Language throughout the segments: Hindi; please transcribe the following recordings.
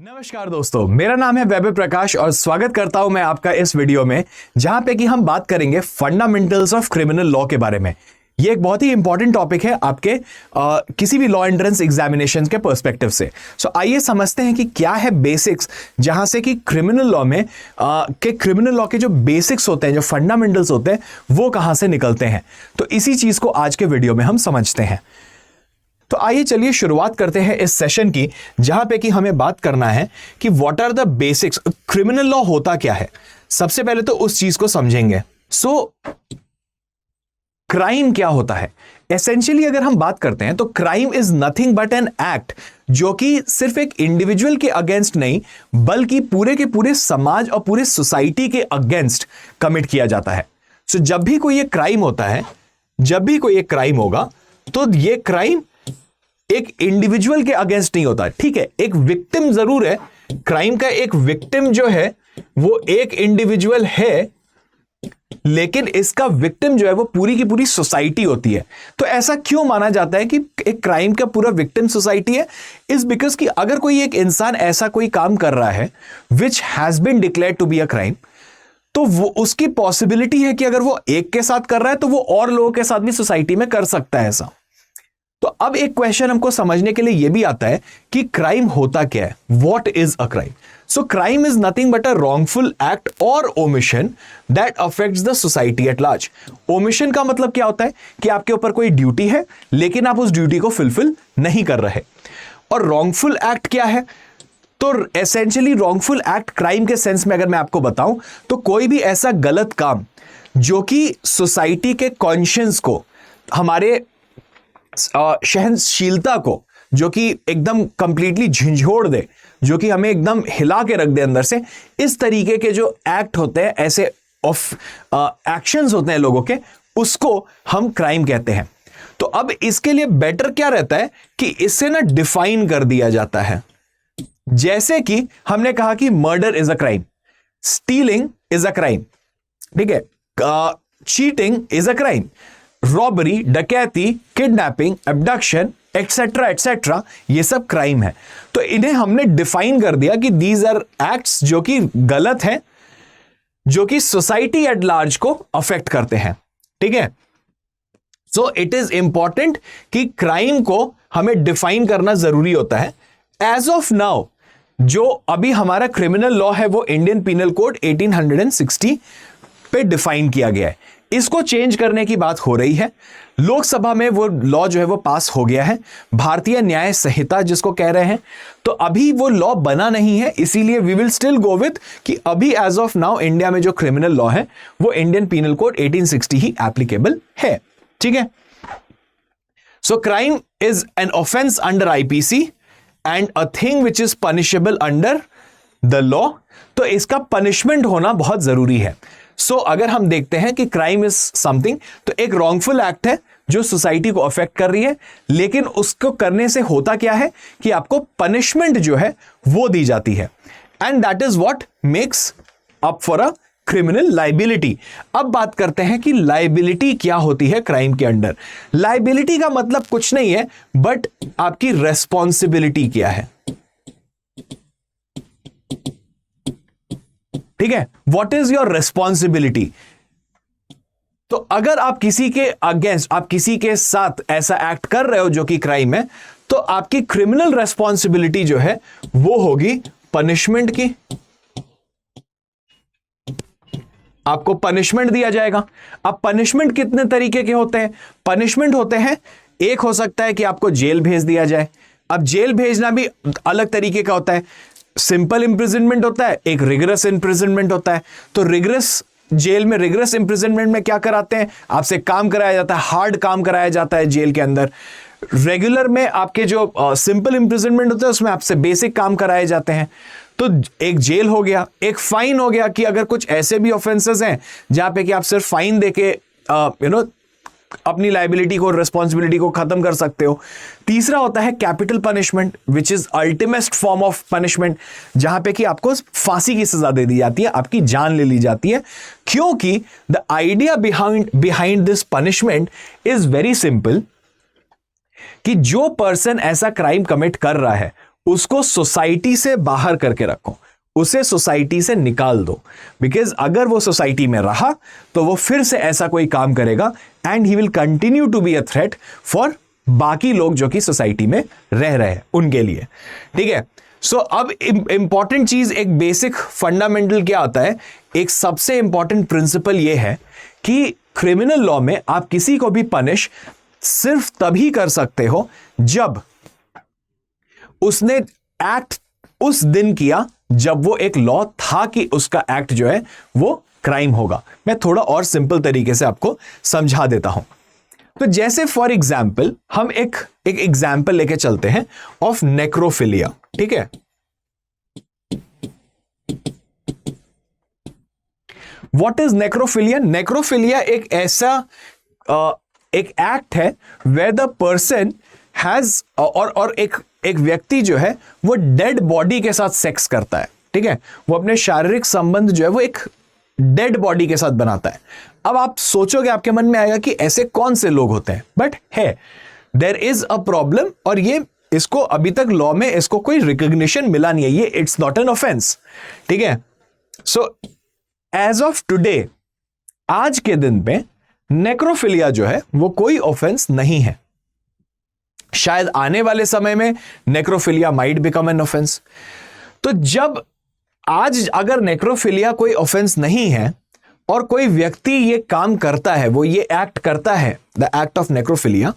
नमस्कार दोस्तों, मेरा नाम है वैभव प्रकाश और स्वागत करता हूं मैं आपका इस वीडियो में जहां पे कि हम बात करेंगे फंडामेंटल्स ऑफ क्रिमिनल लॉ के बारे में। ये एक बहुत ही इंपॉर्टेंट टॉपिक है आपके किसी भी लॉ एंट्रेंस एग्जामिनेशन के पर्सपेक्टिव से। सो आइए समझते हैं कि क्या है बेसिक्स, जहां से कि क्रिमिनल लॉ में क्रिमिनल लॉ के जो बेसिक्स होते हैं, जो फंडामेंटल्स होते हैं, वो कहां से निकलते हैं। तो इसी चीज को आज के वीडियो में हम समझते हैं। तो आइए चलिए शुरुआत करते हैं इस सेशन की, जहां पे कि हमें बात करना है कि what are the basics, criminal law होता क्या है। सबसे पहले तो उस चीज को समझेंगे। क्राइम क्या होता है। एसेंशियली अगर हम बात करते हैं तो crime is nothing but an act जो कि सिर्फ एक इंडिविजुअल के अगेंस्ट नहीं बल्कि पूरे के पूरे समाज और पूरे सोसाइटी के अगेंस्ट कमिट किया जाता है। सो जब भी कोई एक क्राइम होता है, जब भी कोई एक क्राइम होगा तो ये क्राइम एक इंडिविजुअल के अगेंस्ट नहीं होता। ठीक है, एक विक्टिम जरूर है, क्राइम का एक विक्टिम जो है वो एक इंडिविजुअल है, लेकिन इसका विक्टिम जो है वो पूरी की पूरी सोसाइटी होती है। तो ऐसा क्यों माना जाता है कि एक क्राइम का पूरा विक्टिम सोसाइटी है? इज बिकॉज कि अगर कोई एक इंसान ऐसा कोई काम कर रहा है which has been declared to be a crime, तो वो उसकी पॉसिबिलिटी है कि अगर वो एक के साथ कर रहा है तो वो और लोगों के साथ भी सोसाइटी में कर सकता है ऐसा। तो अब एक क्वेश्चन हमको समझने के लिए यह भी आता है कि क्राइम होता क्या है। What is a crime? So crime is nothing but a wrongful act or omission that affects the society at large. Omission का मतलब क्या होता है कि आपके ऊपर कोई ड्यूटी है लेकिन आप उस ड्यूटी को फुलफिल नहीं कर रहे। और रॉन्गफुल एक्ट क्या है? तो एसेंशियली रॉन्गफुल एक्ट क्राइम के सेंस में अगर मैं आपको बताऊं तो कोई भी ऐसा गलत काम जो कि सोसाइटी के कॉन्शियंस को, हमारे सहनशीलता को, जो कि एकदम कंप्लीटली झंझोड़ दे, जो कि हमें एकदम हिला के रख दे अंदर से, इस तरीके के जो एक्ट होते हैं, ऐसे एक्शंस होते हैं लोगों के, उसको हम क्राइम कहते हैं। तो अब इसके लिए बेटर क्या रहता है कि इससे ना डिफाइन कर दिया जाता है। जैसे कि हमने कहा कि murder is a crime, stealing is a crime, ठीक है, cheating is a crime, robbery, डकैती, किडनैपिंग, एब्डक्शन, एक्सेट्रा एक्सेट्रा, ये सब क्राइम है। तो इन्हें हमने डिफाइन कर दिया कि दीज आर एक्ट्स जो कि गलत हैं, जो कि सोसाइटी एट लार्ज को अफेक्ट करते हैं। ठीक है, सो इट इज इंपॉर्टेंट कि क्राइम को हमें डिफाइन करना जरूरी होता है। एज ऑफ नाउ जो अभी हमारा क्रिमिनल लॉ है वो इंडियन पीनल कोड 1860 पे डिफाइन किया गया है। इसको चेंज करने की बात हो रही है। लोकसभा में वो लॉ जो है वो पास हो गया है, भारतीय न्याय संहिता जिसको कह रहे हैं। तो अभी वो लॉ बना नहीं है, इसीलिए we will still go with कि अभी एज ऑफ नाउ इंडिया में जो क्रिमिनल लॉ है वो इंडियन पीनल कोड 1860 ही एप्लीकेबल है। ठीक है, so crime is an offence under IPC and a thing which is punishable under the law. तो इसका पनिशमेंट होना बहुत जरूरी है। सो अगर हम देखते हैं कि क्राइम इज समथिंग, तो एक रॉन्गफुल एक्ट है जो सोसाइटी को अफेक्ट कर रही है, लेकिन उसको करने से होता क्या है कि आपको पनिशमेंट जो है वो दी जाती है, and that is what makes up for a criminal liability. अब बात करते हैं कि लाइबिलिटी क्या होती है क्राइम के अंडर। लाइबिलिटी का मतलब कुछ नहीं है बट आपकी रेस्पॉन्सिबिलिटी क्या है। ठीक है, व्हाट इज योर रेस्पॉन्सिबिलिटी। तो अगर आप किसी के अगेंस्ट, आप किसी के साथ ऐसा एक्ट कर रहे हो जो कि क्राइम है, तो आपकी क्रिमिनल रेस्पॉन्सिबिलिटी जो है वो होगी पनिशमेंट की। आपको पनिशमेंट दिया जाएगा। अब पनिशमेंट कितने तरीके के होते हैं? पनिशमेंट होते हैं, एक हो सकता है कि आपको जेल भेज दिया जाए। अब जेल भेजना भी अलग तरीके का होता है। सिंपल इंप्रिजनमेंट होता है, एक रिगरस इंप्रिजनमेंट होता है। तो रिगरस जेल में, रिगरस इंप्रिजनमेंट में क्या कराते हैं? आपसे काम कराया जाता है, हार्ड काम कराया जाता है जेल के अंदर। रेगुलर में आपके जो सिंपल इंप्रिजनमेंट होता है उसमें आपसे बेसिक काम कराए जाते हैं। तो एक जेल हो गया। एक फाइन हो गया कि अगर कुछ ऐसे भी ऑफेंसेस हैं जहां पे कि आप सिर्फ फाइन देके अपनी लाइबिलिटी को, रिस्पॉन्सिबिलिटी को खत्म कर सकते हो। तीसरा होता है capital punishment which is ultimate form of punishment, जहां पे कि आपको फांसी की सजा दे दी जाती है, आपकी जान ले ली जाती है। क्योंकि the idea behind this punishment is very simple कि जो पर्सन ऐसा क्राइम कमिट कर रहा है उसको सोसाइटी से बाहर करके रखो, उसे सोसाइटी से निकाल दो, बिकॉज अगर वो सोसाइटी में रहा तो वो फिर से ऐसा कोई काम करेगा and he will continue to be a threat for बाकी लोग जो कि सोसाइटी में रह रहे हैं उनके लिए। ठीक है, सो अब इंपॉर्टेंट चीज, एक बेसिक फंडामेंटल क्या आता है, एक सबसे इंपॉर्टेंट प्रिंसिपल ये है कि क्रिमिनल लॉ में आप किसी को भी पनिश सिर्फ तभी कर सकते हो जब उसने एक्ट उस दिन किया जब वो एक लॉ था कि उसका एक्ट जो है वो क्राइम होगा। मैं थोड़ा और सिंपल तरीके से आपको समझा देता हूं। तो जैसे फॉर एग्जाम्पल हम एक एग्जाम्पल लेके चलते हैं ऑफ नेक्रोफिलिया। ठीक है, व्हाट इज नेक्रोफिलिया? नेक्रोफिलिया एक ऐसा एक एक्ट है वेयर द पर्सन हैज और एक व्यक्ति जो है वो डेड बॉडी के साथ सेक्स करता है। ठीक है, वो अपने शारीरिक संबंध जो है वो एक डेड बॉडी के साथ बनाता है। अब आप सोचोगे, आपके मन में आएगा कि ऐसे कौन से लोग होते हैं, बट है, देयर इज अ प्रॉब्लम, और ये इसको अभी तक लॉ में इसको कोई रिकॉग्निशन मिला नहीं है, ये इट्स नॉट एन ऑफेंस। ठीक है, सो एज ऑफ टुडे, आज के दिन पे नेक्रोफिलिया जो है वो कोई ऑफेंस नहीं है। शायद आने वाले समय में necrophilia might become an offence. तो जब आज अगर नेक्रोफिलिया कोई ऑफेंस नहीं है और कोई व्यक्ति ये काम करता है, वो ये एक्ट करता है, द एक्ट ऑफ नेक्रोफिलिया,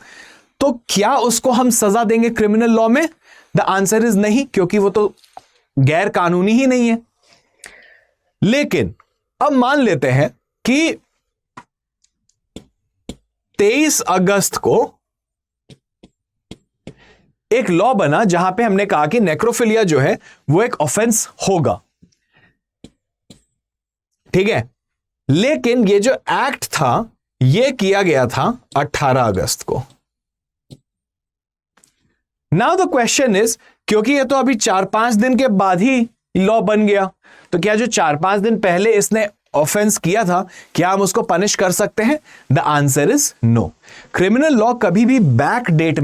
तो क्या उसको हम सजा देंगे क्रिमिनल लॉ में? द आंसर इज नहीं, क्योंकि वो तो गैर कानूनी ही नहीं है। लेकिन अब मान लेते हैं कि 23 अगस्त को एक लॉ बना जहां पे हमने कहा कि नेक्रोफिलिया जो है वो एक ऑफेंस होगा। ठीक है, लेकिन ये जो एक्ट था ये किया गया था 18 अगस्त को। नाउ द क्वेश्चन इज, क्योंकि ये तो अभी 4-5 दिन के बाद ही लॉ बन गया, तो क्या जो 4-5 दिन पहले इसने ऑफेंस किया था, क्या हम उसको पनिश कर सकते हैं? The answer is no. Criminal law कभी भी बैक डेट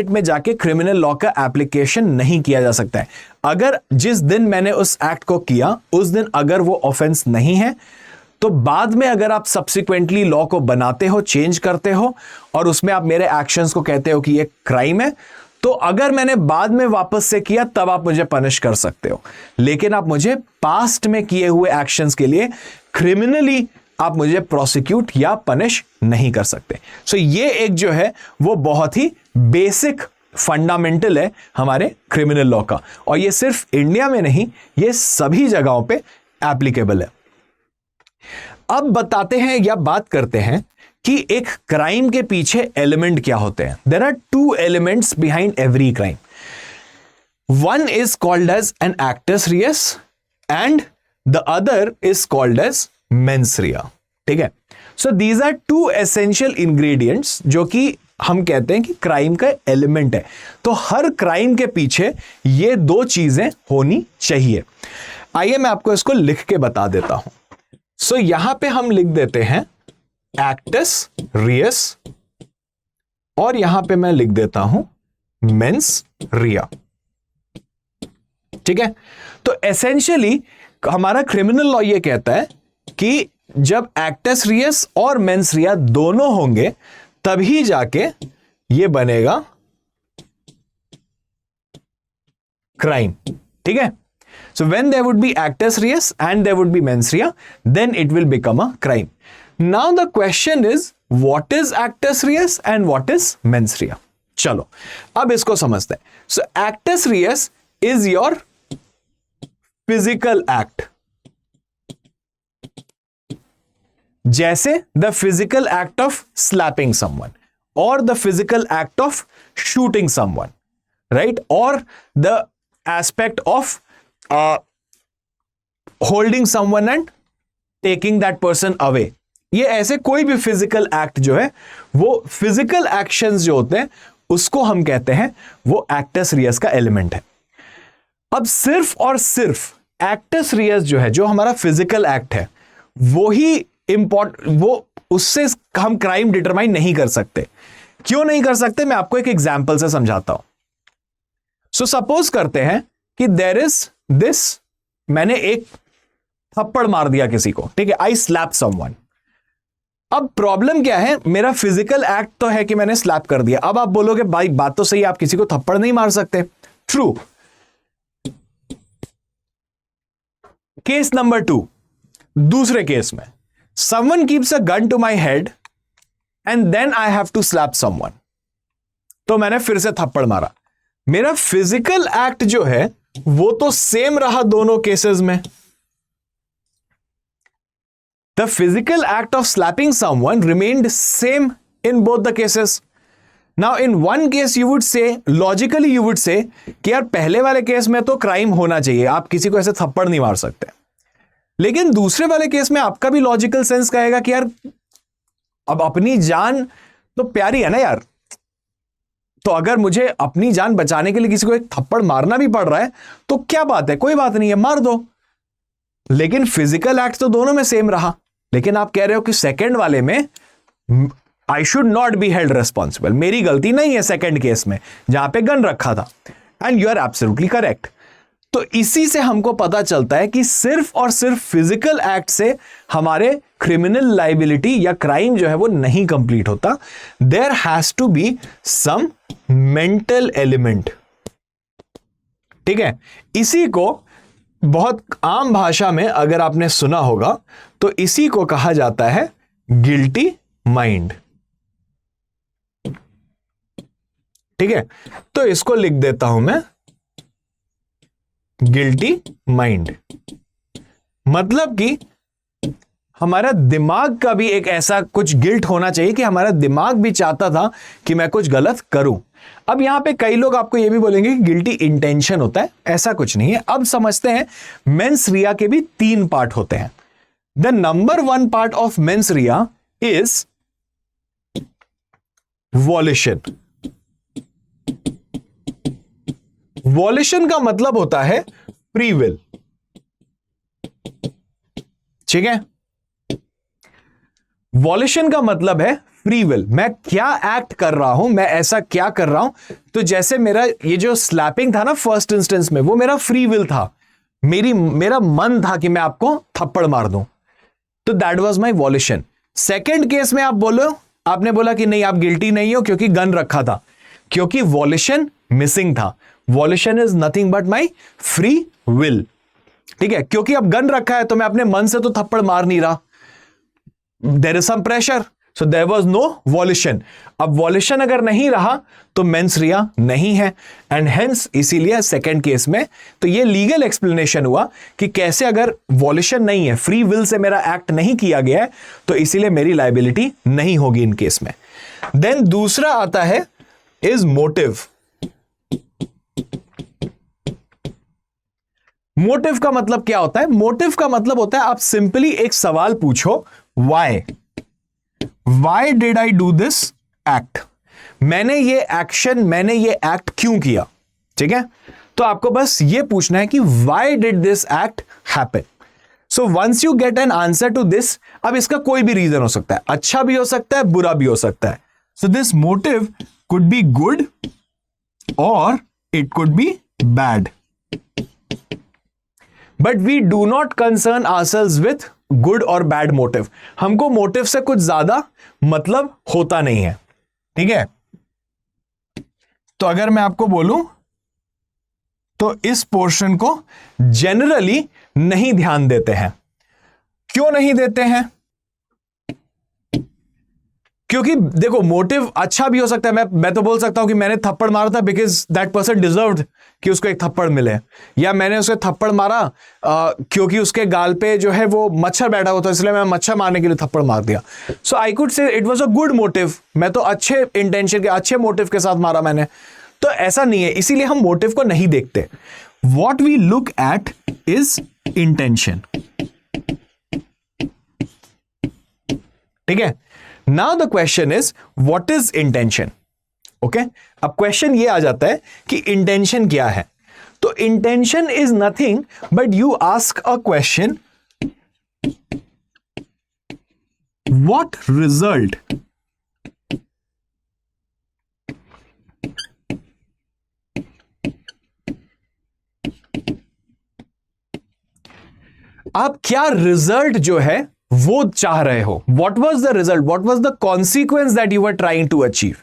में जाके क्रिमिनल लॉ का एप्लीकेशन नहीं किया जा सकता है। अगर जिस दिन मैंने उस एक्ट को किया उस दिन अगर वो ऑफेंस नहीं है, तो बाद में अगर आप सब्सिक्वेंटली लॉ को बनाते हो, चेंज करते हो और उसमें आप मेरे एक्शंस को कहते हो कि ये क्राइम है, तो अगर मैंने बाद में वापस से किया तब आप मुझे पनिश कर सकते हो, लेकिन आप मुझे पास्ट में किए हुए एक्शंस के लिए क्रिमिनली आप मुझे प्रोसिक्यूट या पनिश नहीं कर सकते। सो ये एक जो है वो बहुत ही बेसिक फंडामेंटल है हमारे क्रिमिनल लॉ का, और ये सिर्फ इंडिया में नहीं, ये सभी जगहों पे एप्लीकेबल है। अब बताते हैं या बात करते हैं कि एक क्राइम के पीछे एलिमेंट क्या होते हैं। There are 2 elements behind every crime. One is called as an actus reus and the other is called as mens rea. ठीक है, so these are 2 essential ingredients जो कि हम कहते हैं कि क्राइम का एलिमेंट है। तो हर क्राइम के पीछे ये 2 चीजें होनी चाहिए। आइए मैं आपको इसको लिख के बता देता हूं। सो यहां पे हम लिख देते हैं एक्टस रियस और यहां पे मैं लिख देता हूं मेंस रिया। ठीक है, तो एसेंशियली हमारा क्रिमिनल लॉ ये कहता है कि जब एक्टस रियस और मेंस रिया दोनों होंगे तभी जाके ये बनेगा क्राइम। ठीक है, so when there would be actus reus and there would be mens rea, then it will become a crime. Now the question is what is actus reus and what is mens rea. चलो अब इसको समझते हैं। So actus reus is your physical act, जैसे the physical act of slapping someone or the physical act of shooting someone, right, or the aspect of holding someone and taking that person away. ये ऐसे कोई भी फिजिकल एक्ट जो है वो फिजिकल एक्शंस जो होते हैं उसको हम कहते हैं वो एक्टस रियस का एलिमेंट है। अब सिर्फ और सिर्फ एक्टस रियस जो है, जो हमारा फिजिकल एक्ट है, वो ही वो उससे हम क्राइम डिटरमाइन नहीं कर सकते। क्यों नहीं कर सकते? मैं आपको एक एग्जांपल से समझाता हूं। सो सपोज करते हैं कि देयर इज दिस, मैंने एक थप्पड़ मार दिया किसी को, ठीक है, आई स्लैप समवन। अब प्रॉब्लम क्या है, मेरा फिजिकल एक्ट तो है कि मैंने स्लैप कर दिया। अब आप बोलोगे भाई बात तो सही, आप किसी को थप्पड़ नहीं मार सकते। ट्रू। केस नंबर 2, दूसरे केस में someone keeps a gun to my head and then I have to slap someone. तो मैंने फिर से थप्पड़ मारा। मेरा फिजिकल एक्ट जो है वो तो सेम रहा दोनों केसेस में। The physical act of slapping someone remained same in both the cases. Now in one case you would say, logically you would say कि यार पहले वाले केस में तो क्राइम होना चाहिए, आप किसी को ऐसे थप्पड़ नहीं मार सकते। लेकिन दूसरे वाले केस में आपका भी लॉजिकल सेंस कहेगा कि यार अब अपनी जान तो प्यारी है ना यार, तो अगर मुझे अपनी जान बचाने के लिए किसी को एक थप्पड़ मारना भी पड़ रहा है तो क्या बात है, कोई बात नहीं है, मार दो। लेकिन फिजिकल एक्ट तो दोनों में सेम रहा। लेकिन आप कह रहे हो कि सेकंड वाले में I should not be held responsible, मेरी गलती नहीं है सेकंड केस में जहां पे गन रखा था। And you are absolutely correct. तो इसी से हमको पता चलता है कि सिर्फ और सिर्फ फिजिकल एक्ट से हमारे क्रिमिनल लाइबिलिटी या क्राइम जो है वो नहीं कंप्लीट होता। There has to be some mental element. ठीक है, इसी को बहुत आम भाषा में अगर आपने सुना होगा तो इसी को कहा जाता है गिल्टी माइंड। ठीक है, तो इसको लिख देता हूं मैं, गिल्टी माइंड। मतलब कि हमारा दिमाग का भी एक ऐसा कुछ गिल्ट होना चाहिए कि हमारा दिमाग भी चाहता था कि मैं कुछ गलत करूं। अब यहां पे कई लोग आपको यह भी बोलेंगे कि गिल्टी इंटेंशन होता है, ऐसा कुछ नहीं है। अब समझते हैं मेंस रिया के भी 3 पार्ट होते हैं। The number 1 part of mens rea is volition. Volition का मतलब होता है फ्री विल। ठीक है, वॉलिशन का मतलब है फ्री विल। मैं क्या एक्ट कर रहा हूं, मैं ऐसा क्या कर रहा हूं। तो जैसे मेरा ये जो स्लैपिंग था ना फर्स्ट इंस्टेंस में, वो मेरा फ्री विल था, मेरा मन था कि मैं आपको थप्पड़ मार दूं, तो that was my volition. Second case में आप बोलो, आपने बोला कि नहीं आप गिल्टी नहीं हो क्योंकि गन रखा था, क्योंकि वॉलिशन मिसिंग था। Volition is nothing but my free will. ठीक है, क्योंकि अब गन रखा है तो मैं अपने मन से तो थप्पड़ मार नहीं रहा, there is some pressure, so there was no volition. अब वॉलिशन अगर नहीं रहा तो मेंस रिया नहीं है, एंड हेंस इसीलिए सेकंड केस में तो ये लीगल एक्सप्लेनेशन हुआ कि कैसे अगर वॉलिशन नहीं है, फ्री विल से मेरा एक्ट नहीं किया गया है, तो इसीलिए मेरी लायबिलिटी नहीं होगी इन केस में। देन दूसरा आता है इज मोटिव। मोटिव का मतलब क्या होता है? मोटिव का मतलब होता है आप सिंपली एक सवाल पूछो, why did I do this act? मैंने ये एक्ट क्यों किया? ठीक है, तो आपको बस ये पूछना है कि why did this act happen. So once you get an answer to this, अब इसका कोई भी रीजन हो सकता है, अच्छा भी हो सकता है, बुरा भी हो सकता है। So this motive could be good or it could be bad, but we do not concern ourselves with good or bad motive. हमको मोटिव से कुछ ज्यादा मतलब होता नहीं है। ठीक है, तो अगर मैं आपको बोलूं तो इस पोर्शन को जनरली नहीं ध्यान देते हैं। क्यों नहीं देते हैं? क्योंकि देखो मोटिव अच्छा भी हो सकता है। मैं तो बोल सकता हूं कि मैंने थप्पड़ मारा था बिकॉज दैट पर्सन डिजर्व्ड कि उसको एक थप्पड़ मिले, या मैंने उसे थप्पड़ मारा क्योंकि उसके गाल पे जो है वो मच्छर बैठा हुआ था, इसलिए मैं मच्छर मारने के लिए थप्पड़ मार दिया। So I could say it was a good motive, मैं तो अच्छे इंटेंशन के अच्छे मोटिव के साथ मारा मैंने। तो ऐसा नहीं है, इसीलिए हम मोटिव को नहीं देखते। What we look at is intention. ठीक है, now the question is what is intention. Okay, अब क्वेश्चन ये आ जाता है कि इंटेंशन क्या है। तो intention is nothing but you ask a question, what result आप क्या रिजल्ट जो है वो चाह रहे हो, what was the result, what was the consequence that you are trying to achieve,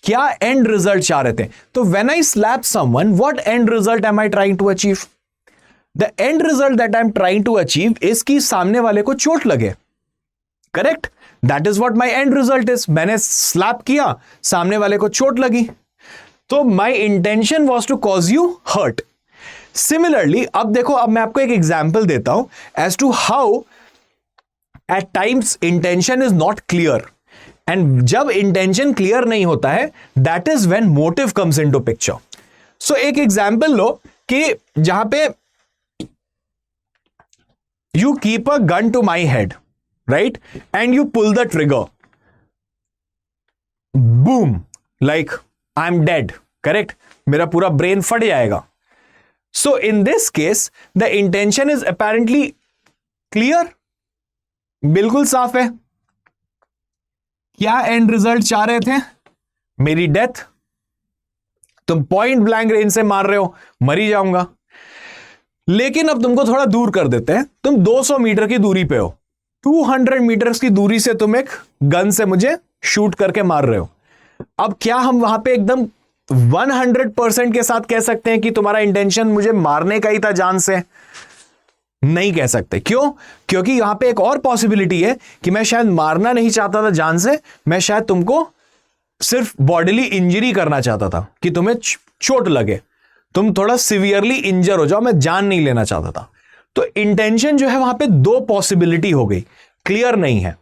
क्या एंड रिजल्ट चाह रहे थे। तो when I slap someone, what end result am I trying to achieve, the end result that I am trying to achieve is कि सामने वाले को चोट लगे, correct, that is what my end result is. मैंने स्लैप किया, सामने वाले को चोट लगी, तो my intention was to cause you hurt. Similarly अब देखो, अब मैं आपको एक एग्जांपल देता हूं as to how at times intention is not clear, and जब इंटेंशन क्लियर नहीं होता है that is when motive comes into picture. So एक एग्जांपल लो कि जहां पे you keep a gun to my head, right, and you pull the trigger, boom, like I am dead, correct, मेरा पूरा ब्रेन फट जाएगा। So in this case the intention is apparently clear, बिल्कुल साफ है। क्या एंड रिजल्ट चाह रहे थे, मेरी डेथ। तुम पॉइंट ब्लैंक रेंज से मार रहे हो, मर ही जाऊंगा। लेकिन अब तुमको थोड़ा दूर कर देते हैं, तुम 200 मीटर की दूरी पे हो, 200 मीटर की दूरी से तुम एक गन से मुझे शूट करके मार रहे हो। अब क्या हम वहां पे एकदम 100% के साथ कह सकते हैं कि तुम्हारा इंटेंशन मुझे मारने का ही था जान से? नहीं कह सकते। क्यों? क्योंकि यहां पे एक और पॉसिबिलिटी है कि मैं शायद मारना नहीं चाहता था जान से, मैं शायद तुमको सिर्फ बॉडीली इंजरी करना चाहता था कि तुम्हें चोट लगे, तुम थोड़ा सिवियरली इंजर हो जाओ, मैं जान नहीं लेना चाहता था। तो इंटेंशन जो है वहां पे दो पॉसिबिलिटी हो गई, क्लियर नहीं है।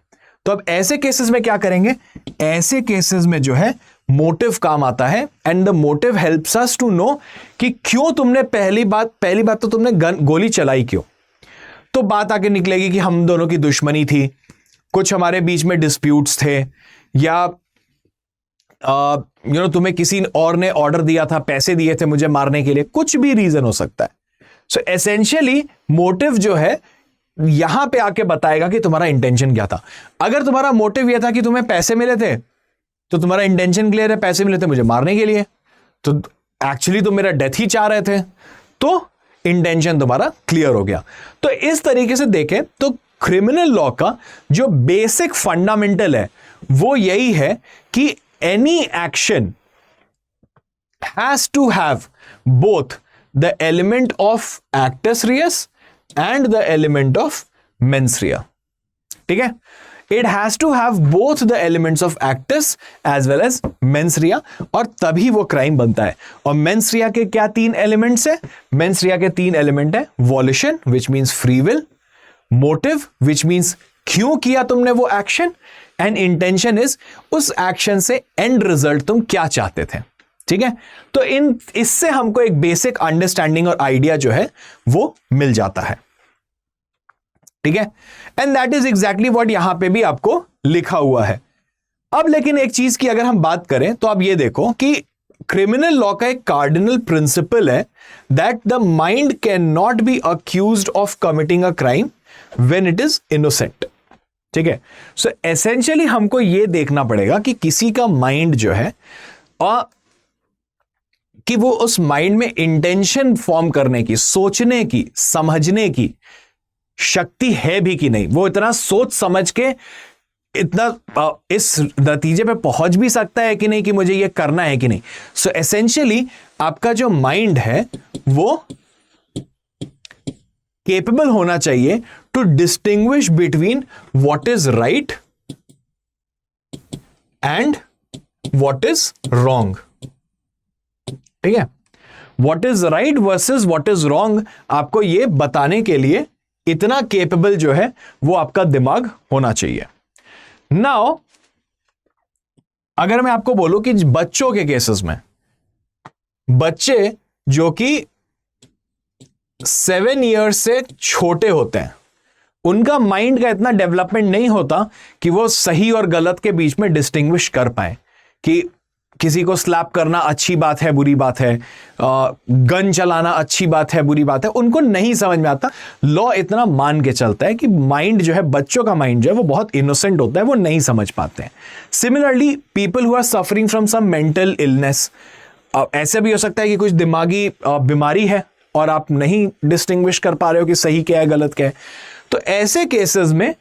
तो अब ऐसे केसेस में क्या करेंगे? ऐसे केसेस में जो है मोटिव काम आता है, and the motive helps us to know कि क्यों तुमने पहली बात तो तुमने गोली चलाई क्यों। तो बात आके निकलेगी कि हम दोनों की दुश्मनी थी, कुछ हमारे बीच में डिस्प्यूट्स थे, या तुम्हें किसी और ने ऑर्डर दिया था, पैसे दिए थे मुझे मारने के लिए, कुछ भी रीजन हो सकता है। सो एसेंशियली मोटिव जो है यहां पे आके बताएगा कि तुम्हारा इंटेंशन क्या था। अगर तुम्हारा मोटिव यह था कि तुम्हें पैसे मिले थे, तो तुम्हारा इंटेंशन क्लियर है, पैसे मिले थे मुझे मारने के लिए, तो एक्चुअली तुम मेरा डेथ ही चाह रहे थे, तो इंटेंशन तुम्हारा क्लियर हो गया। तो इस तरीके से देखें तो क्रिमिनल लॉ का जो बेसिक फंडामेंटल है वो यही है कि any action has to have both the element of actus reus and the element of mens rea. ठीक है, it has to have both the elements of actus as well as mens rea, और तभी वो क्राइम बनता है। और मेंस रिया के क्या तीन एलिमेंट्स है? मेंस रिया के तीन एलिमेंट है, violation which means free will, motive which means क्यों किया तुमने वो एक्शन, एंड इंटेंशन इज उस एक्शन से एंड रिजल्ट तुम क्या चाहते थे। ठीक है, तो इससे हमको एक बेसिक अंडरस्टैंडिंग और आइडिया जो है वो मिल जाता है। ठीक है, and that is exactly what यहां पे भी आपको लिखा हुआ है। अब लेकिन एक चीज की अगर हम बात करें तो आप ये देखो कि क्रिमिनल लॉ का एक कार्डिनल प्रिंसिपल है that the mind can not be accused of committing a crime when it is innocent. ठीक है, सो एसेंशियली हमको ये देखना पड़ेगा कि किसी का माइंड जो है कि वो उस माइंड में इंटेंशन फॉर्म करने की, सोचने की, समझने की शक्ति है भी कि नहीं, वो इतना सोच समझ के इतना इस नतीजे पे पहुंच भी सकता है कि नहीं कि मुझे ये करना है कि नहीं। सो एसेंशियली आपका जो माइंड है वो केपेबल होना चाहिए to distinguish between what is right and what is wrong. ठीक है, what is right versus what is wrong आपको ये बताने के लिए इतना केपेबल जो है वो आपका दिमाग होना चाहिए। नाउ अगर मैं आपको बोलूं कि बच्चों के केसेस में, बच्चे जो कि 7 ईयर्स से छोटे होते हैं, उनका माइंड का इतना डेवलपमेंट नहीं होता कि वो सही और गलत के बीच में डिस्टिंग्विश कर पाए कि किसी को स्लैप करना अच्छी बात है, बुरी बात है, गन चलाना अच्छी बात है, बुरी बात है, उनको नहीं समझ में आता। लॉ इतना मान के चलता है कि माइंड जो है, बच्चों का माइंड जो है वो बहुत इनोसेंट होता है, वो नहीं समझ पाते हैं। Similarly people who are suffering from some mental illness, ऐसे भी हो सकता है कि कुछ दिमागी बीमारी है और आप नहीं डिस्टिंग्विश कर पा रहे हो कि सही क्या है, गलत क्या है। तो ऐसे केसेस में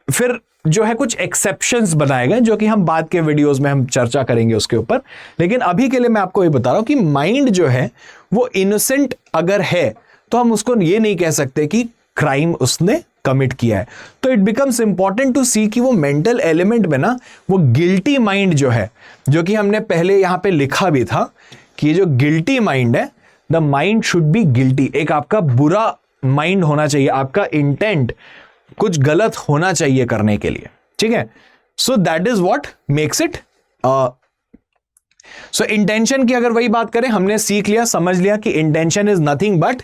फिर जो है कुछ एक्सेप्शंस बनाए गए, जो कि हम बाद के वीडियोस में हम चर्चा करेंगे उसके ऊपर। लेकिन अभी के लिए मैं आपको ये बता रहा हूं कि माइंड जो है वो इनोसेंट अगर है तो हम उसको ये नहीं कह सकते कि क्राइम उसने कमिट किया है। तो इट बिकम्स इंपॉर्टेंट टू सी कि वो मेंटल एलिमेंट में ना वो गिल्टी माइंड जो है, जो कि हमने पहले यहां पे लिखा भी था कि जो गिल्टी माइंड है, the mind should be guilty. एक आपका बुरा माइंड होना चाहिए, आपका इंटेंट कुछ गलत होना चाहिए करने के लिए, ठीक है। So that is what makes it. So intention की अगर वही बात करें, हमने सीख लिया, समझ लिया कि इंटेंशन इज नथिंग बट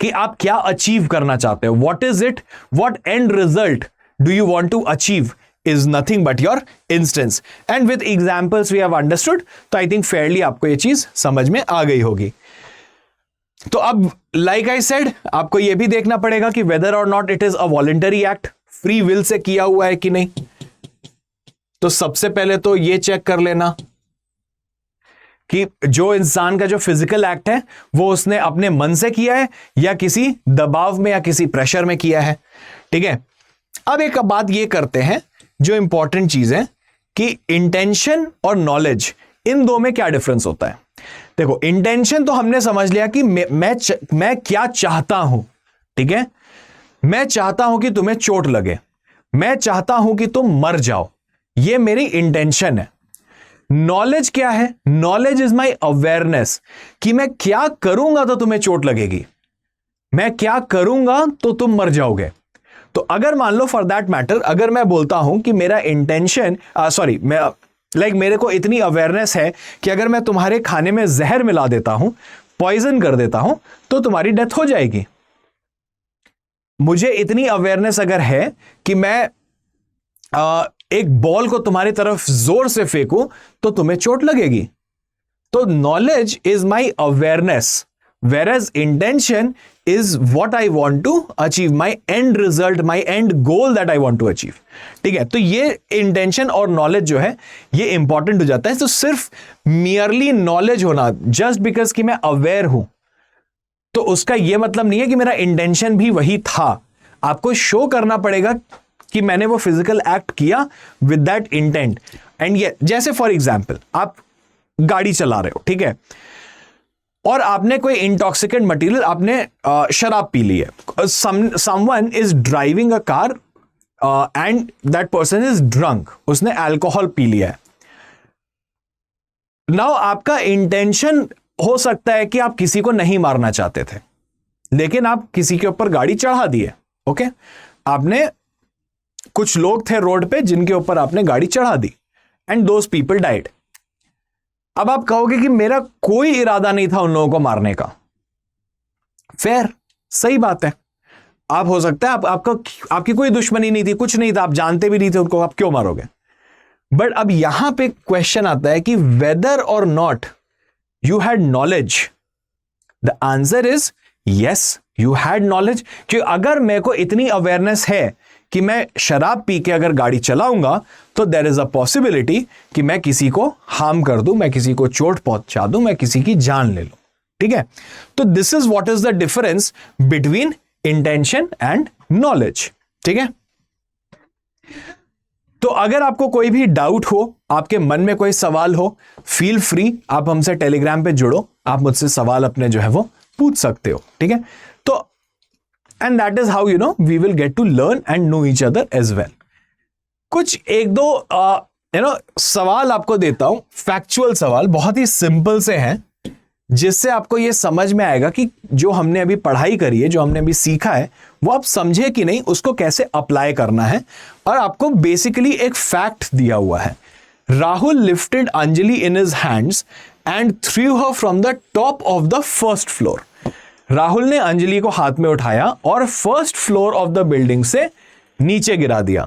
कि आप क्या अचीव करना चाहते हो, what is it, what end result do you want to achieve is nothing but your instance, and with examples we have understood। तो I think fairly आपको ये चीज समझ में आ गई होगी। तो अब like I said, आपको ये भी देखना पड़ेगा कि whether or not it is a voluntary act, free will से किया हुआ है कि नहीं। तो सबसे पहले तो ये चेक कर लेना कि जो इंसान का जो फिजिकल एक्ट है वो उसने अपने मन से किया है या किसी दबाव में या किसी प्रेशर में किया है, ठीक है। अब एक बात ये करते हैं जो इंपॉर्टेंट चीज है कि इंटेंशन और नॉलेज, इन दो में क्या डिफरेंस होता है। देखो, इंटेंशन तो हमने समझ लिया कि मैं क्या चाहता हूं, ठीक है। मैं चाहता हूं कि तुम्हें चोट लगे, मैं चाहता हूं कि तुम मर जाओ, ये मेरी इंटेंशन है। नॉलेज क्या है? नॉलेज इज माई अवेयरनेस कि मैं क्या करूंगा तो तुम्हें चोट लगेगी, मैं क्या करूंगा तो तुम मर जाओगे। तो अगर मान लो फॉर दैट मैटर, अगर मैं बोलता हूं कि मेरा इंटेंशन मेरे को इतनी अवेयरनेस है कि अगर मैं तुम्हारे खाने में जहर मिला देता हूं, पॉइजन कर देता हूं, तो तुम्हारी डेथ हो जाएगी। मुझे इतनी अवेयरनेस अगर है कि मैं एक बॉल को तुम्हारी तरफ जोर से फेंकूं तो तुम्हें चोट लगेगी। तो knowledge is my awareness, whereas intention is what I want to achieve, my end result, my end goal that I want to achieve, ठीक है। तो ये इंटेंशन और नॉलेज जो है ये इंपॉर्टेंट हो जाता है। तो सिर्फ मियरली नॉलेज होना जस्ट बिकॉज कि मैं अवेयर हूं, तो उसका ये मतलब नहीं है कि मेरा इंटेंशन भी वही था। आपको शो करना पड़ेगा कि मैंने वो फिजिकल एक्ट किया विद दैट इंटेंट। एंड ये जैसे फॉर एग्जाम्पल आप गाड़ी चला रहे हो, ठीक है, और आपने कोई इंटॉक्सिकेंट मटेरियल, आपने शराब पी ली है। Someone is driving a car and that person is drunk, उसने अल्कोहल पी लिया है। नाउ आपका इंटेंशन हो सकता है कि आप किसी को नहीं मारना चाहते थे, लेकिन आप किसी के ऊपर गाड़ी चढ़ा दिए, ओके। आपने, कुछ लोग थे रोड पे जिनके ऊपर आपने गाड़ी चढ़ा दी एंड दोज पीपल डाइड। अब आप कहोगे कि मेरा कोई इरादा नहीं था उन लोगों को मारने का। फेयर, सही बात है। आप हो सकता है आपकी कोई दुश्मनी नहीं थी, कुछ नहीं था, आप जानते भी नहीं थे उनको, आप क्यों मारोगे। बट अब यहां पे क्वेश्चन आता है कि वेदर और not you had knowledge. The answer is yes, you had knowledge. कि अगर मेरे को इतनी अवेयरनेस है कि मैं शराब पी के अगर गाड़ी चलाऊंगा तो देयर इज अ पॉसिबिलिटी कि मैं किसी को हार्म कर दूं, मैं किसी को चोट पहुंचा दूं, मैं किसी की जान ले लूं, ठीक है। तो this is what is the difference between intention and knowledge, ठीक है। तो अगर आपको कोई भी डाउट हो, आपके मन में कोई सवाल हो, फील फ्री, आप हमसे टेलीग्राम पे जुड़ो, आप मुझसे सवाल अपने जो है वो पूछ सकते हो, ठीक है। तो and that is how we will get to learn and know each other as well। कुछ एक दो सवाल आपको देता हूं, फैक्चुअल सवाल, बहुत ही सिंपल से हैं, जिससे आपको ये समझ में आएगा कि जो हमने अभी पढ़ाई करी है, जो हमने अभी सीखा है, वो आप समझे कि नहीं, उसको कैसे अप्लाई करना है। और आपको बेसिकली एक फैक्ट दिया हुआ है। Rahul lifted Anjali in his hands and threw her from the top of the first floor. Rahul ने अंजलि को हाथ में उठाया और first floor of the building से नीचे गिरा दिया।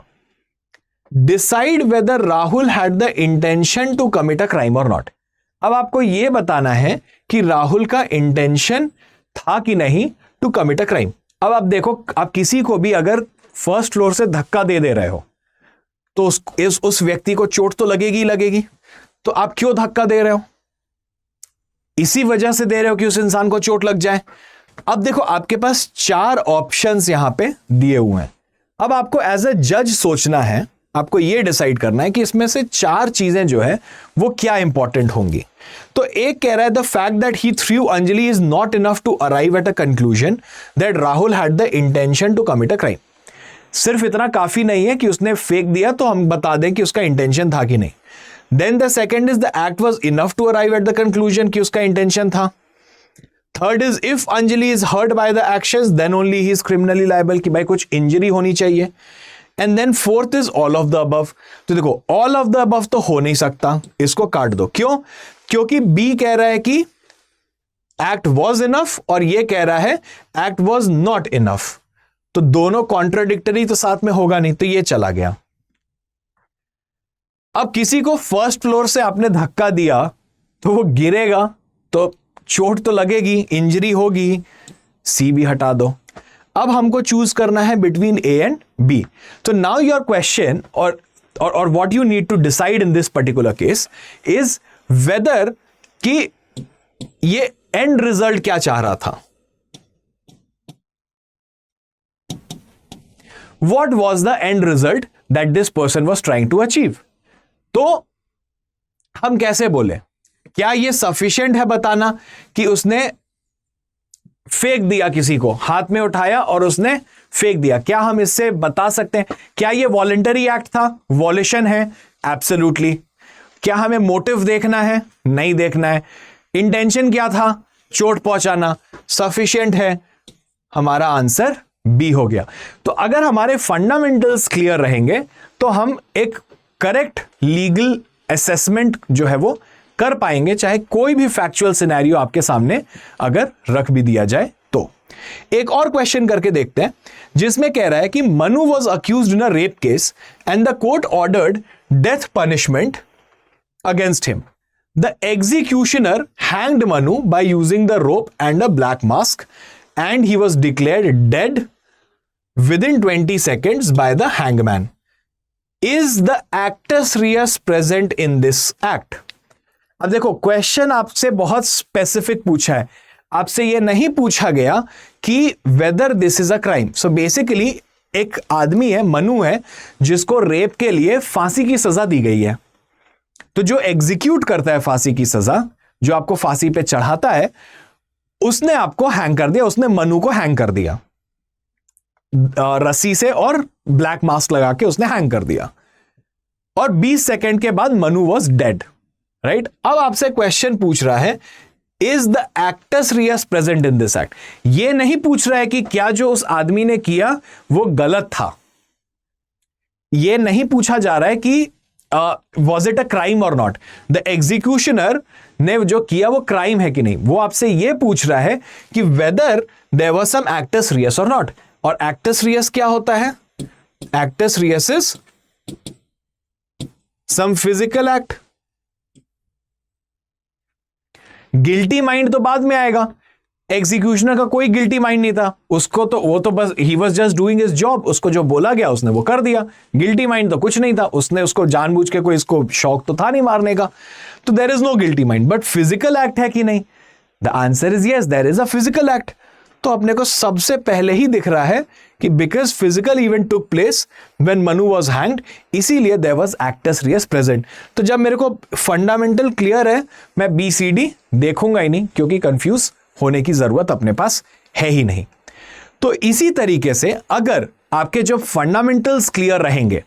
Decide whether Rahul had the intention to commit a crime और नॉट। अब आपको यह बताना है कि राहुल का इंटेंशन था कि नहीं टू कमिट अ क्राइम। अब आप देखो, आप किसी को भी अगर फर्स्ट फ्लोर से धक्का दे रहे हो तो उस व्यक्ति को चोट तो लगेगी ही लगेगी। तो आप क्यों धक्का दे रहे हो? इसी वजह से दे रहे हो कि उस इंसान को चोट लग जाए। अब देखो आपके पास 4 ऑप्शंस यहां पे दिए हुए हैं। अब आपको एज अ जज सोचना है, आपको यह डिसाइड करना है कि इसमें से 4 चीजें जो है वो क्या इंपॉर्टेंट होंगी। तो एक कह रहा है the fact that he threw Anjali is not enough to arrive at a conclusion that Rahul had the intention to commit a crime. सिर्फ इतना काफी नहीं है कि उसने फेंक दिया तो हम बता दें कि उसका इंटेंशन था कि नहीं। Then the second is the act was enough to arrive at the conclusion कि उसका इंटेंशन था। Third is if Anjali is hurt by the actions then only he is criminally liable, कि भाई कुछ इंजरी होनी चाहिए। And then fourth is all of the above. तो देखो ऑल ऑफ द अबव तो हो नहीं सकता, इसको काट दो। क्यों? क्योंकि बी कह रहा है कि एक्ट वॉज इनफ और ये कह रहा है एक्ट वॉज नॉट इनफ, तो दोनों कॉन्ट्राडिक्टरी तो साथ में होगा नहीं, तो ये चला गया। अब किसी को फर्स्ट फ्लोर से आपने धक्का दिया तो वो गिरेगा तो चोट तो लगेगी, इंजरी होगी, सी भी हटा दो। अब हमको चूज करना है बिटवीन ए एंड बी। तो नाउ योर क्वेश्चन और what you need to decide in this particular case is whether कि ये एंड रिजल्ट क्या चाह रहा था। What was the end result that this person was trying to achieve? तो हम कैसे बोले, क्या ये सफिशिएंट है बताना कि उसने फेंक दिया, किसी को हाथ में उठाया और उसने फेंक दिया? क्या हम इससे बता सकते हैं? क्या ये वॉलेंटरी एक्ट था? वॉलेशन है, एब्सोल्युटली। क्या हमें मोटिव देखना है? नहीं देखना है। इंटेंशन क्या था? चोट पहुंचाना। सफिशिएंट है? हमारा आंसर बी हो गया। तो अगर हमारे फंडामेंटल्स क्लियर रहेंगे तो हम एक करेक्ट लीगल असेसमेंट जो है वो कर पाएंगे, चाहे कोई भी फैक्चुअल सिनेरियो आपके सामने अगर रख भी दिया जाए तो। एक और क्वेश्चन करके देखते हैं जिसमें कह रहा है कि Manu was accused in a rape case and the court ordered death punishment against him. The executioner hanged Manu bye using the rope and a black mask and he was declared dead within 20 seconds by the hangman. Is the actus reus present in this act? अब देखो क्वेश्चन आपसे बहुत स्पेसिफिक पूछा है, आपसे यह नहीं पूछा गया कि whether this is a crime. So basically एक आदमी है, मनु है, जिसको रेप के लिए फांसी की सजा दी गई है। तो जो एग्जीक्यूट करता है फांसी की सजा, जो आपको फांसी पे चढ़ाता है, उसने आपको हैंग कर दिया, उसने मनु को हैंग कर दिया रस्सी से और ब्लैक मास्क लगा के उसने हैंग कर दिया, और 20 सेकंड के बाद मनु वॉज डेड, राइट। अब आपसे क्वेश्चन पूछ रहा है is the actus reus present in this act. ये नहीं पूछ रहा है कि क्या जो उस आदमी ने किया वो गलत था। ये नहीं पूछा जा रहा है कि वॉज इट अ क्राइम और नॉट। द एग्जीक्यूशनर ने जो किया वो क्राइम है कि नहीं, वो आपसे ये पूछ रहा है कि whether there was some actus reus or not. और एक्टस रियस क्या होता है? Actus reus is some physical act. Guilty mind तो बाद में आएगा। एग्जीक्यूशनर का कोई गिल्टी माइंड नहीं था, उसको तो वो तो बस he was just doing his job, उसको जो बोला गया उसने वो कर दिया। गिल्टी माइंड तो कुछ नहीं था, उसने उसको जानबूझ के, कोई इसको शौक तो था नहीं मारने का, तो there is no guilty mind. But physical act है कि नहीं? The answer is yes, there is a physical act. तो अपने को सबसे पहले ही दिख रहा है कि because physical event took place when Manu was hanged, इसीलिए there was acts reus present. तो जब मेरे को फंडामेंटल क्लियर है, मैं BCD देखूंगा ही नहीं, क्योंकि कंफ्यूज होने की जरूरत अपने पास है ही नहीं। तो इसी तरीके से अगर आपके जो फंडामेंटल्स क्लियर रहेंगे,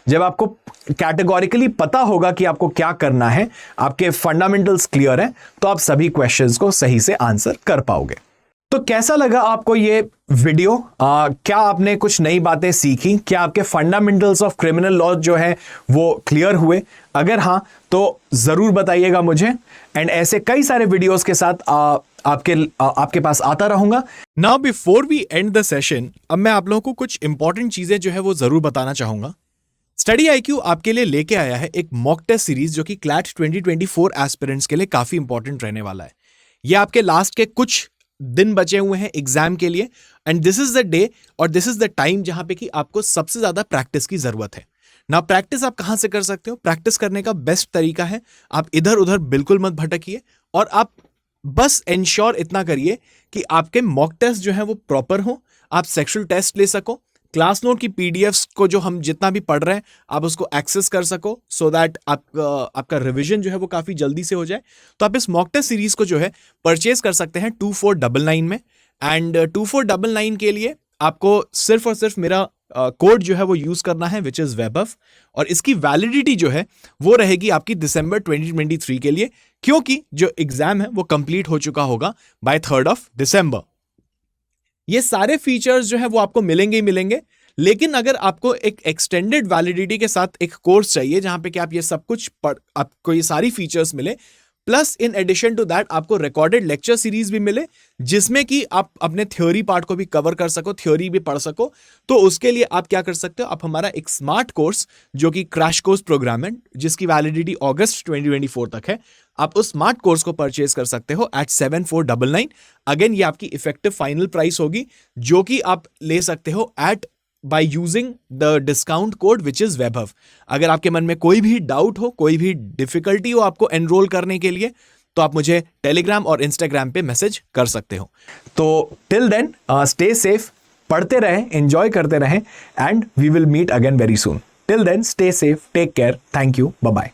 जब आपको कैटेगोरिकली पता होगा कि आपको क्या करना है, आपके फंडामेंटल्स क्लियर हैं, तो आप सभी क्वेश्चंस को सही से आंसर कर पाओगे। तो कैसा लगा आपको ये वीडियो? क्या आपने कुछ नई बातें सीखी? क्या आपके फंडामेंटल्स ऑफ क्रिमिनल लॉ जो है वो क्लियर हुए? अगर हाँ तो जरूर बताइएगा मुझे, एंड ऐसे कई सारे वीडियोस के साथ आपके पास आता रहूंगा। Now before we end the session, अब मैं आप लोगों को कुछ इंपॉर्टेंट चीजें जो है वो जरूर बताना चाहूंगा। स्टडी IQ आपके लिए लेके आया है एक मॉक टेस्ट सीरीज जो कि क्लैट 2024 एस्पिरेंट्स के लिए काफी इंपॉर्टेंट रहने वाला है। ये आपके लास्ट के कुछ दिन बचे हुए हैं एग्जाम के लिए, and this is the day और दिस इज द टाइम जहां पे कि आपको सबसे ज्यादा प्रैक्टिस की जरूरत है ना। प्रैक्टिस आप कहां से कर सकते हो? प्रैक्टिस करने का बेस्ट तरीका है, आप इधर उधर बिल्कुल मत भटकिए और आप बस इंश्योर इतना करिए कि आपके मॉक टेस्ट जो है वो प्रॉपर हो, आप सेक्शुअल टेस्ट ले सको, क्लास नोट की पीडीएफ्स को जो हम जितना भी पढ़ रहे हैं आप उसको एक्सेस कर सको, सो दैट आपका रिवीजन जो है वो काफी जल्दी से हो जाए। तो आप इस मॉक टेस्ट सीरीज को जो है परचेज कर सकते हैं 2499 में। एंड 2499 के लिए आपको सिर्फ और सिर्फ मेरा कोड जो है वो यूज करना है, विच इज वेबअव, और इसकी वैलिडिटी जो है वो रहेगी आपकी दिसंबर 2023 के लिए, क्योंकि जो एग्जाम है वो कंप्लीट हो चुका होगा बाय 3rd दिसंबर। ये सारे फीचर्स जो है वो आपको मिलेंगे ही मिलेंगे, लेकिन अगर आपको एक एक्सटेंडेड वैलिडिटी के साथ एक कोर्स चाहिए जहां पे कि आप ये सब कुछ आपको ये सारी फीचर्स मिले, plus in addition to that आपको रिकॉर्डेड लेक्चर सीरीज भी मिले जिसमें कि आप अपने थ्योरी पार्ट को भी कवर कर सको, थ्योरी भी पढ़ सको, तो उसके लिए आप क्या कर सकते हो, आप हमारा एक स्मार्ट कोर्स जो कि क्रैश कोर्स प्रोग्राम है जिसकी वैलिडिटी अगस्त 2024 तक है, आप उस स्मार्ट कोर्स को परचेज कर सकते हो एट 7499। अगेन ये आपकी इफेक्टिव फाइनल प्राइस होगी जो कि आप ले सकते हो it by using the discount code which is Vaibhav. अगर आपके मन में कोई भी डाउट हो, कोई भी डिफिकल्टी हो आपको एनरोल करने के लिए, तो आप मुझे टेलीग्राम और इंस्टाग्राम पे मैसेज कर सकते हो। तो टिल देन स्टे सेफ, पढ़ते रहें, एंजॉय करते रहें, and we will meet again very soon. Till then stay safe, take care, thank you, bye bye.